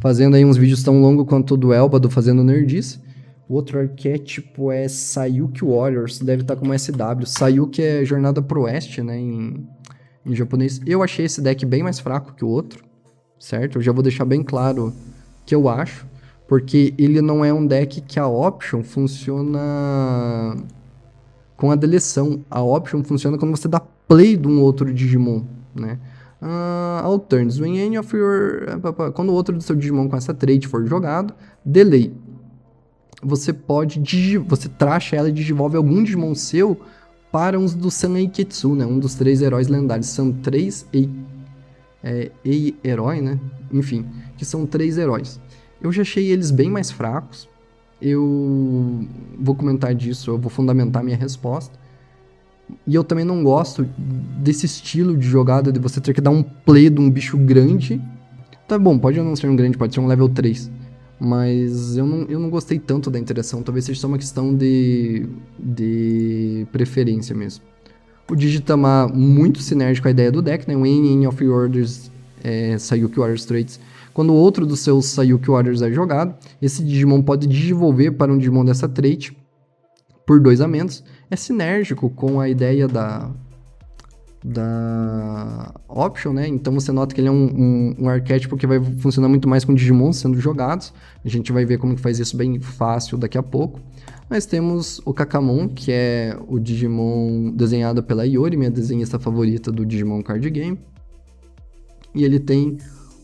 fazendo aí uns vídeos tão longos quanto o do Elba, do Fazendo Nerdice. O outro arquétipo é Sayuki Warriors, deve estar como SW. Sayuki é Jornada pro Oeste, né, em japonês. Eu achei esse deck bem mais fraco que o outro, certo? Eu já vou deixar bem claro que eu acho, porque ele não é um deck que a option funciona com a deleção. A option funciona quando você dá play de um outro Digimon, né? Alterns. When any of your... Quando o outro do seu Digimon com essa trait for jogado, delay. Você pode... Você tracha ela e digivolve algum Digimon seu para um dos Saneiketsu, né? Um dos 3 heróis lendários. São 3 herói, né? Enfim, que são 3 heróis. Eu já achei eles bem mais fracos. Eu vou comentar disso, eu vou fundamentar minha resposta. E eu também não gosto desse estilo de jogada de você ter que dar um play de um bicho grande. Tá bom, pode não ser um grande, pode ser um level 3. Mas eu não gostei tanto da interação. Talvez seja só uma questão de preferência mesmo. O Digitama, muito sinérgico à ideia do deck, né? O Any of Your Orders, Sayuki Warriors Traits. Quando o outro dos seus Sayuki Warriors é jogado, esse Digimon pode digivolver para um Digimon dessa trait por 2 aumentos. É sinérgico com a ideia da option, né? Então você nota que ele é um arquétipo que vai funcionar muito mais com Digimon sendo jogados. A gente vai ver como que faz isso bem fácil daqui a pouco. Nós temos o Kakamon, que é o Digimon desenhado pela Iori, minha desenhista favorita do Digimon Card Game. E ele tem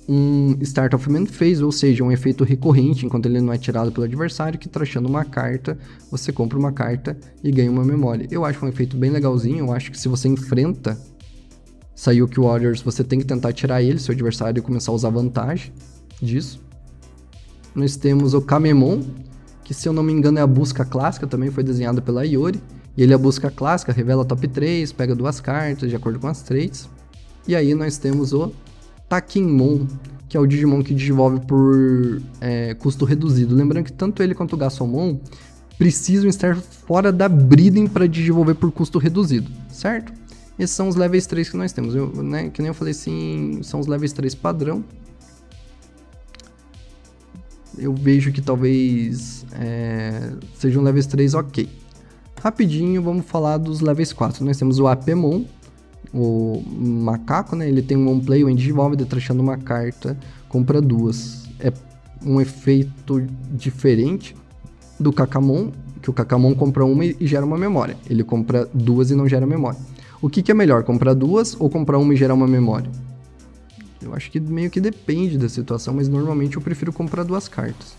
um Start of Man Phase, ou seja, um efeito recorrente enquanto ele não é tirado pelo adversário, que trachando uma carta, você compra uma carta e ganha uma memória. Eu acho um efeito bem legalzinho, eu acho que se você enfrenta Sayuki Warriors, você tem que tentar tirar ele, seu adversário, e começar a usar vantagem disso. Nós temos o Kamemon, que se eu não me engano é a busca clássica, também foi desenhado pela Iori, e ele é a busca clássica, revela top 3, pega 2 cartas de acordo com as traits. E aí nós temos o Takinmon, que é o Digimon que digivolve por custo reduzido. Lembrando que tanto ele quanto o Gasomon precisam estar fora da breeding para digivolver por custo reduzido, certo? Esses são os levels 3 que nós temos, né? Que nem eu falei assim, são os levels 3 padrão. Eu vejo que talvez sejam levels 3 ok. Rapidinho, vamos falar dos levels 4. Nós temos o Apemon, o macaco, né? Ele tem um on play, o digivolve, detrachando uma carta, compra 2. É um efeito diferente do Kakamon, que o Kakamon compra uma e gera uma memória. Ele compra 2 e não gera memória. O que é melhor, comprar 2 ou comprar uma e gerar uma memória? Eu acho que meio que depende da situação, mas normalmente eu prefiro comprar 2 cartas.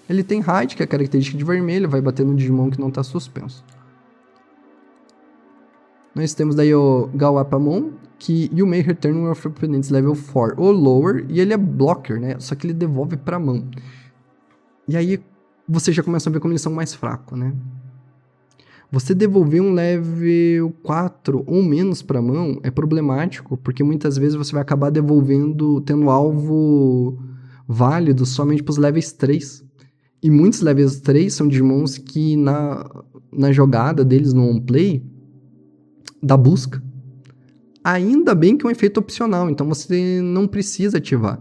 Ele tem Hide, que é a característica de vermelho, vai bater no Digimon que não está suspenso. Nós temos daí o Gawapamon, que you may return one of your opponents level 4 ou lower, e ele é blocker, né? Só que ele devolve pra mão. E aí você já começa a ver como eles são mais fracos, né? Você devolver um level 4 ou menos pra mão é problemático, porque muitas vezes você vai acabar devolvendo, tendo alvo válido somente pros levels 3. E muitos levels 3 são Digimons que na jogada deles no on-play, da busca. Ainda bem que é um efeito opcional, então você não precisa ativar,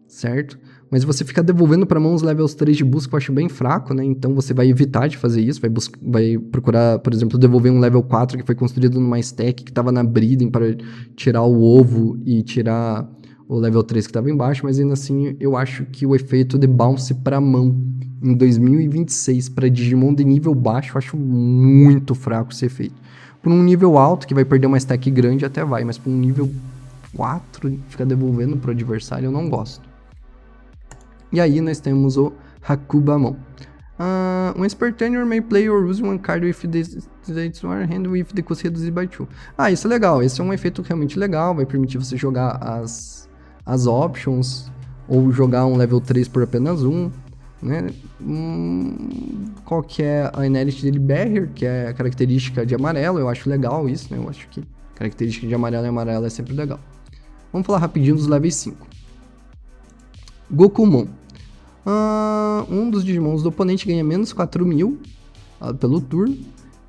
certo? Mas você fica devolvendo para mão os levels 3 de busca, eu acho bem fraco, né? Então você vai evitar de fazer isso, vai procurar, por exemplo, devolver um level 4 que foi construído numa stack que estava na breeding para tirar o ovo e tirar o level 3 que estava embaixo, mas ainda assim eu acho que o efeito de bounce para mão em 2026 para Digimon de nível baixo, eu acho muito fraco esse efeito. Por um nível alto, que vai perder uma stack grande, até vai, mas por um nível 4, ficar devolvendo pro adversário, eu não gosto. E aí nós temos o Hakubamon. Um Spartanier may play or use one card with the hand with the cost reduzido by 2. Isso é legal, esse é um efeito realmente legal, vai permitir você jogar as options, ou jogar um level 3 por apenas 1. Né? Qual que é a inherent dele? Barrier, que é a característica de amarelo. Eu acho legal isso, né? Eu acho que característica de amarelo e amarelo é sempre legal. Vamos falar rapidinho dos levels 5. Gokumon. Um dos Digimons do oponente ganha menos 4.000 pelo turno,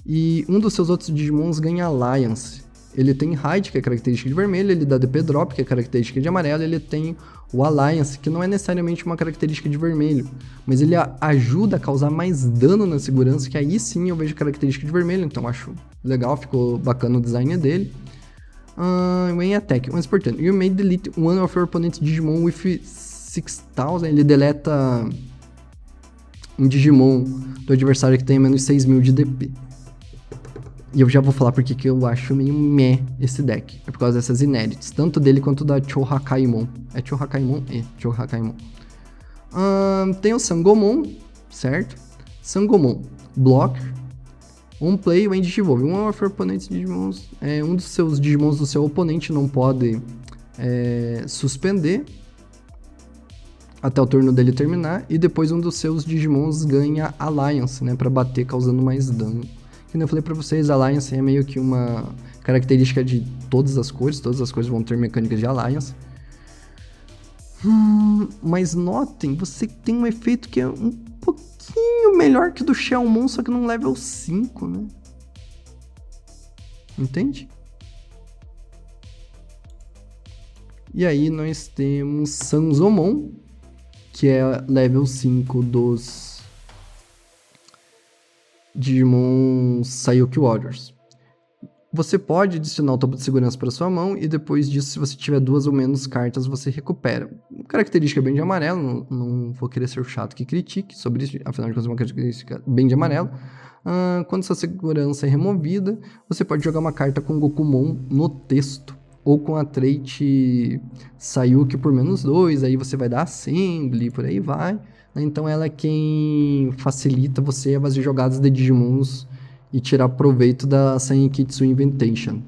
e um dos seus outros Digimons ganha Alliance. Ele tem Hide, que é característica de vermelho, ele dá DP Drop, que é característica de amarelo, ele tem o Alliance, que não é necessariamente uma característica de vermelho, mas ele ajuda a causar mais dano na segurança, que aí sim eu vejo característica de vermelho, então acho legal, ficou bacana o design dele. When attack, once per turn, you may delete one of your opponent's Digimon with 6,000, ele deleta um Digimon do adversário que tenha menos 6.000 de DP. E eu já vou falar porque que eu acho meio meh esse deck. É por causa dessas inéditas. Tanto dele quanto da Chohakaimon. É Chohakaimon? É, Chohakaimon. Tem o Sangomon, certo? Sangomon. Blocker. Play when Digivolve. One of your opponent's Digimons. Um dos seus Digimons do seu oponente não pode suspender até o turno dele terminar. E depois um dos seus Digimons ganha Alliance, né? Pra bater causando mais dano. Como eu falei pra vocês, Alliance é meio que uma característica de todas as cores vão ter mecânicas de Alliance. Mas notem, você tem um efeito que é um pouquinho melhor que o do Shellmon, só que num level 5, né? Entende? E aí nós temos Sanzomon, que é level 5 dos Digimon Sayuki Warriors. Você pode adicionar o topo de segurança para sua mão e depois disso, se você tiver 2 ou menos cartas, você recupera. Característica bem de amarelo, não vou querer ser chato que critique sobre isso, afinal de contas é uma característica bem de amarelo. Quando sua segurança é removida, você pode jogar uma carta com Gokumon no texto, ou com a trait Sayuki por -2, aí você vai dar Assembly, por aí vai. Então ela é quem facilita você a fazer jogadas de Digimons e tirar proveito da Senketsu Invitation.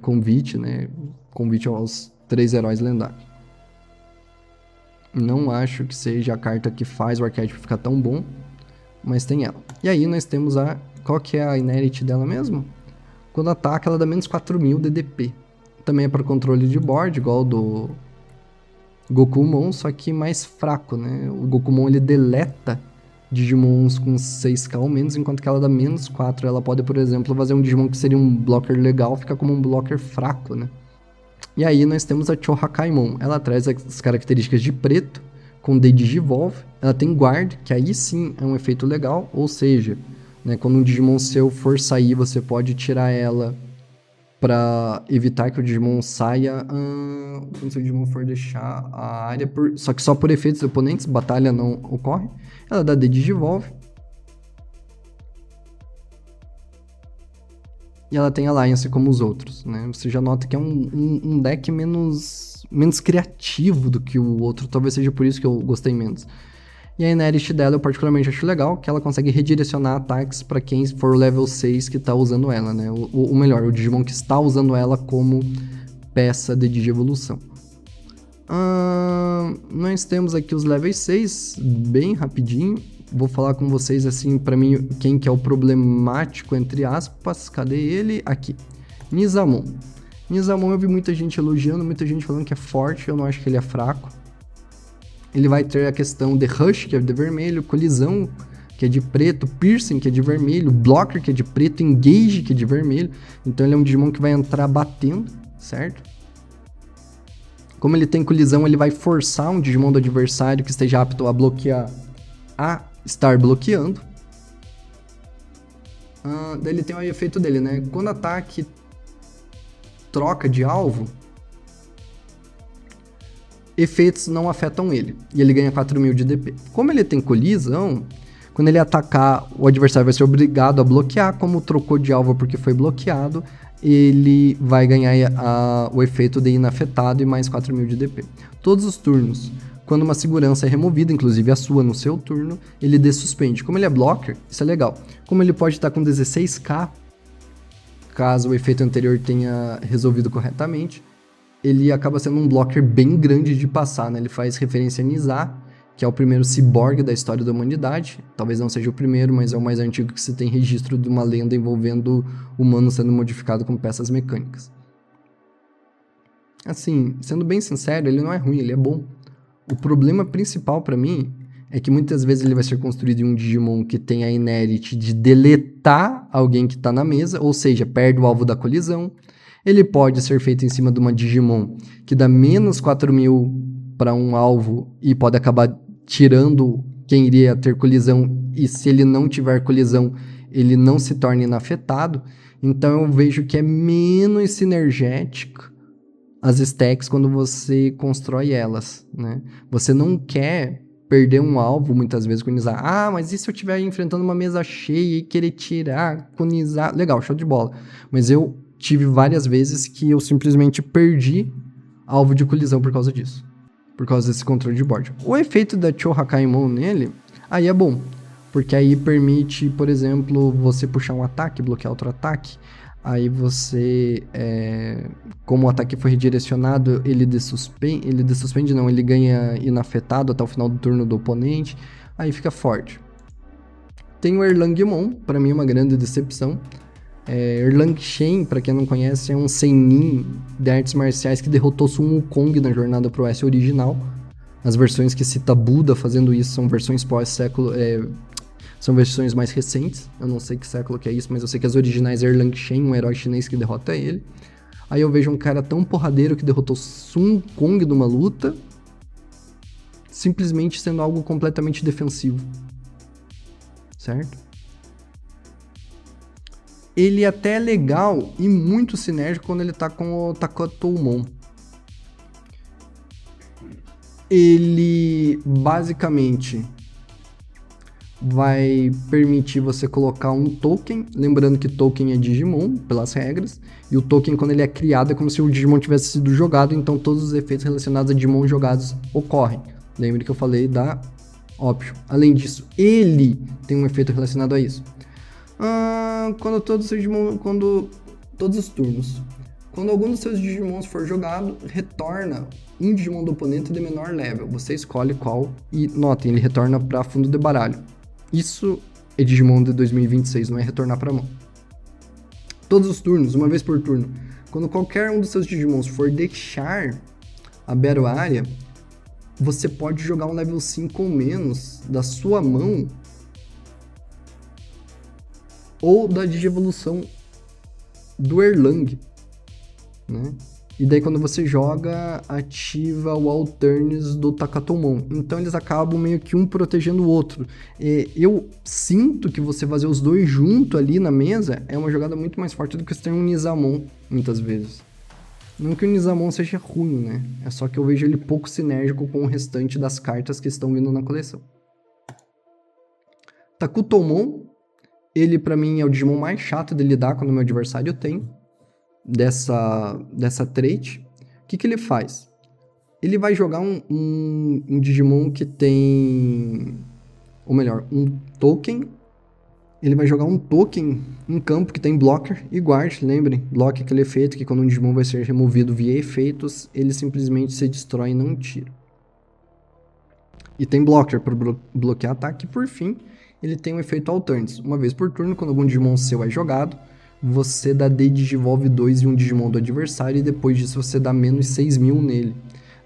Convite, né? Convite aos 3 heróis lendários. Não acho que seja a carta que faz o arquétipo ficar tão bom, mas tem ela. E aí nós temos qual que é a inherit dela mesmo? Quando ataca, ela dá menos 4.000 de DP. Também é para controle de board, igual do Gokumon, só que mais fraco, né? O Gokumon, ele deleta Digimons com 6k ou menos, enquanto que ela dá menos 4. Ela pode, por exemplo, fazer um Digimon que seria um blocker legal, ficar como um blocker fraco, né? E aí nós temos a Chohakaimon. Ela traz as características de preto, com The Digivolve. Ela tem Guard, que aí sim é um efeito legal, ou seja, né, quando um Digimon seu for sair, você pode tirar ela para evitar que o Digimon saia quando o seu Digimon for deixar a área, só que só por efeitos dos oponentes, batalha não ocorre. Ela dá The Digivolve. E ela tem Alliance como os outros, né? Você já nota que é um deck menos criativo do que o outro, talvez seja por isso que eu gostei menos. E a inherit dela eu particularmente acho legal, que ela consegue redirecionar ataques para quem for o level 6 que tá usando ela, né? Ou melhor, o Digimon que está usando ela como peça de Digievolução. Nós temos aqui os level 6, bem rapidinho. Vou falar com vocês, assim, pra mim, quem que é o problemático, entre aspas. Cadê ele? Aqui. Nizamon. Nizamon eu vi muita gente elogiando, muita gente falando que é forte, eu não acho que ele é fraco. Ele vai ter a questão de Rush, que é de vermelho, Colisão, que é de preto, Piercing, que é de vermelho, Blocker, que é de preto, Engage, que é de vermelho. Então ele é um Digimon que vai entrar batendo, certo? Como ele tem colisão, ele vai forçar um Digimon do adversário que esteja apto a bloquear a estar bloqueando. Daí ele tem o efeito dele, né? Quando o ataque troca de alvo, efeitos não afetam ele. E ele ganha 4.000 de DP. Como ele tem colisão, quando ele atacar, o adversário vai ser obrigado a bloquear. Como trocou de alvo porque foi bloqueado, ele vai ganhar o efeito de inafetado e mais 4.000 de DP. Todos os turnos, quando uma segurança é removida, inclusive a sua no seu turno, ele dessuspende. Como ele é blocker, isso é legal. Como ele pode estar com 16k, caso o efeito anterior tenha resolvido corretamente, ele acaba sendo um blocker bem grande de passar, né? Ele faz referência a Nizar, que é o primeiro ciborgue da história da humanidade. Talvez não seja o primeiro, mas é o mais antigo que se tem registro de uma lenda envolvendo humanos sendo modificado com peças mecânicas. Assim, sendo bem sincero, ele não é ruim, ele é bom. O problema principal pra mim é que muitas vezes ele vai ser construído em um Digimon que tem a Inherit de deletar alguém que está na mesa, ou seja, perde o alvo da colisão. Ele pode ser feito em cima de uma Digimon que dá menos 4.000 para um alvo e pode acabar tirando quem iria ter colisão, e se ele não tiver colisão, ele não se torna inafetado. Então eu vejo que é menos sinergético as stacks quando você constrói elas, né? Você não quer perder um alvo muitas vezes com Nizar. Ah, mas e se eu estiver enfrentando uma mesa cheia e querer tirar com Nizar? Legal, show de bola. Mas eu tive várias vezes que eu simplesmente perdi alvo de colisão por causa disso. Por causa desse controle de board. O efeito da Chohakaimon nele, aí é bom. Porque aí permite, por exemplo, você puxar um ataque, bloquear outro ataque. Aí você, como o ataque foi redirecionado, ele dessuspende não, ele ganha inafetado até o final do turno do oponente. Aí fica forte. Tem o Erlangmon, pra mim é uma grande decepção. Erlang Shen, pra quem não conhece, é um seinin de artes marciais que derrotou Sun Wukong na Jornada pro Oeste original. As versões que cita Buda fazendo isso são versões pós-século... São versões mais recentes, eu não sei que século que é isso, mas eu sei que as originais é Erlang Shen, um herói chinês que derrota ele. Aí eu vejo um cara tão porradeiro que derrotou Sun Wukong numa luta, simplesmente sendo algo completamente defensivo. Certo? Ele até é legal e muito sinérgico quando ele tá com o Takatoumon. Ele basicamente vai permitir você colocar um token, lembrando que token é Digimon, pelas regras, e o token, quando ele é criado, é como se o Digimon tivesse sido jogado, então todos os efeitos relacionados a Digimon jogados ocorrem. Lembre que eu falei da Option. Além disso, ele tem um efeito relacionado a isso. Quando todos os turnos. Quando algum dos seus Digimons for jogado, retorna um Digimon do oponente de menor level. Você escolhe qual e, notem, ele retorna para fundo de baralho. Isso é Digimon de 2026, não é retornar para mão. Todos os turnos, uma vez por turno. Quando qualquer um dos seus Digimons for deixar a Battle Area, você pode jogar um level 5 ou menos da sua mão ou da Digievolução do Erlang, né? E daí quando você joga, ativa o Alternes do Takatoumon. Então eles acabam meio que um protegendo o outro. Eu sinto que você fazer os dois junto ali na mesa é uma jogada muito mais forte do que você ter um Nizamon, muitas vezes. Não que o Nizamon seja ruim, né? É só que eu vejo ele pouco sinérgico com o restante das cartas que estão vindo na coleção. Takutomon, ele pra mim é o Digimon mais chato de lidar quando o meu adversário tem dessa trait. O que ele faz? Ele vai jogar um Digimon que tem... Ou melhor, um token. Ele vai jogar um token em campo que tem blocker e guard. Lembrem, block é aquele efeito que quando um Digimon vai ser removido via efeitos, ele simplesmente se destrói e não tira. E tem blocker para bloquear ataque. E por fim, ele tem um efeito Alternates. Uma vez por turno, quando algum Digimon seu é jogado, você dá D-Digivolve 2 em um Digimon do adversário e depois disso você dá menos 6.000 nele.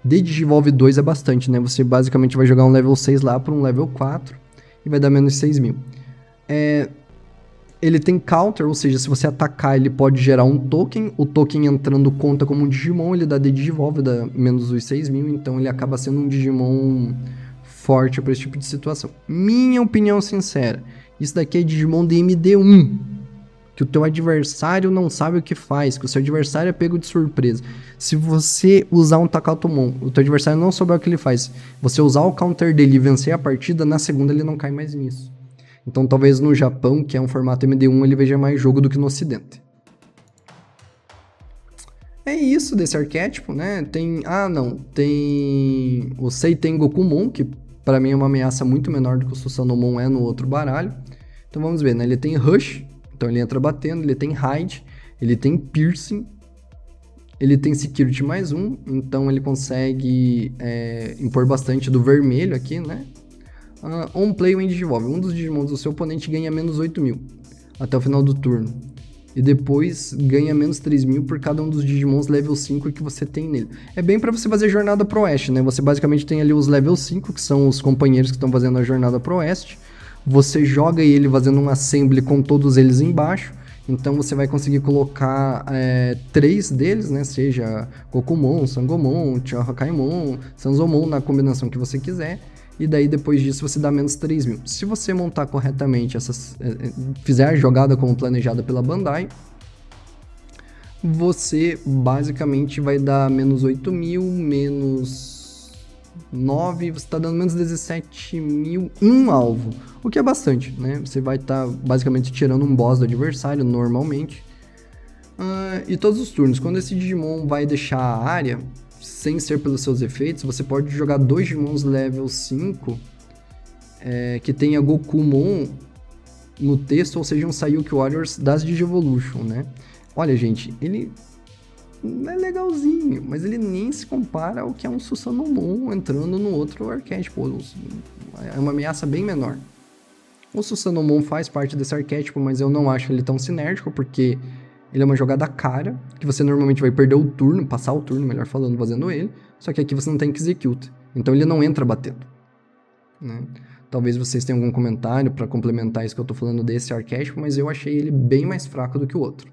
D-Digivolve 2 é bastante, né? Você basicamente vai jogar um level 6 lá para um level 4 e vai dar menos 6.000. Ele tem counter, ou seja, se você atacar ele pode gerar um token, o token entrando conta como um Digimon, ele dá D-Digivolve, dá menos os 6.000, então ele acaba sendo um Digimon forte para esse tipo de situação. Minha opinião sincera, isso daqui é Digimon de MD1, que o teu adversário não sabe o que faz, que o seu adversário é pego de surpresa. Se você usar um Takatoumon, o teu adversário não souber o que ele faz, você usar o counter dele e vencer a partida, na segunda ele não cai mais nisso. Então talvez no Japão, que é um formato MD1, ele veja mais jogo do que no Ocidente. É isso desse arquétipo, né? Tem o Seitengokumon, que para mim é uma ameaça muito menor do que o Susanomon é no outro baralho. Então vamos ver, né? Ele tem Rush, então ele entra batendo, ele tem Hide, ele tem Piercing, ele tem Security mais 1, então ele consegue impor bastante do vermelho aqui, né? On play when Digivolve. Um dos Digimons do seu oponente ganha menos 8.000 até o final do turno. e depois ganha menos 3.000 por cada um dos Digimons level 5 que você tem nele. É bem pra você fazer jornada pro oeste, né? Você basicamente tem ali os level 5, que são os companheiros que estão fazendo a jornada pro oeste. Você joga ele fazendo um assembly com todos eles embaixo. Então você vai conseguir colocar 3 deles, né? Seja Gokumon, Sangomon, Chihokaimon, Sanzomon, na combinação que você quiser. E daí depois disso você dá menos 3.000. Se você montar corretamente, fizer a jogada como planejada pela Bandai, você basicamente vai dar menos 8.000, menos 9, você está dando menos 17.000 em um alvo, o que é bastante, né? Você vai estar basicamente tirando um boss do adversário normalmente. E todos os turnos, quando esse Digimon vai deixar a área, sem ser pelos seus efeitos, você pode jogar 2 Digimons level 5 que tenha Gokumon no texto, ou seja, um Sayuki Warriors das Digivolution, né? Olha, gente, ele é legalzinho, mas ele nem se compara ao que é um Susanomon entrando no outro arquétipo. É uma ameaça bem menor. O Susanomon faz parte desse arquétipo, mas eu não acho ele tão sinérgico, porque ele é uma jogada cara, que você normalmente vai perder o turno, passar o turno, melhor falando, fazendo ele, só que aqui você não tem que execute, então ele não entra batendo, né? Talvez vocês tenham algum comentário para complementar isso que eu tô falando desse arquétipo, mas eu achei ele bem mais fraco do que o outro.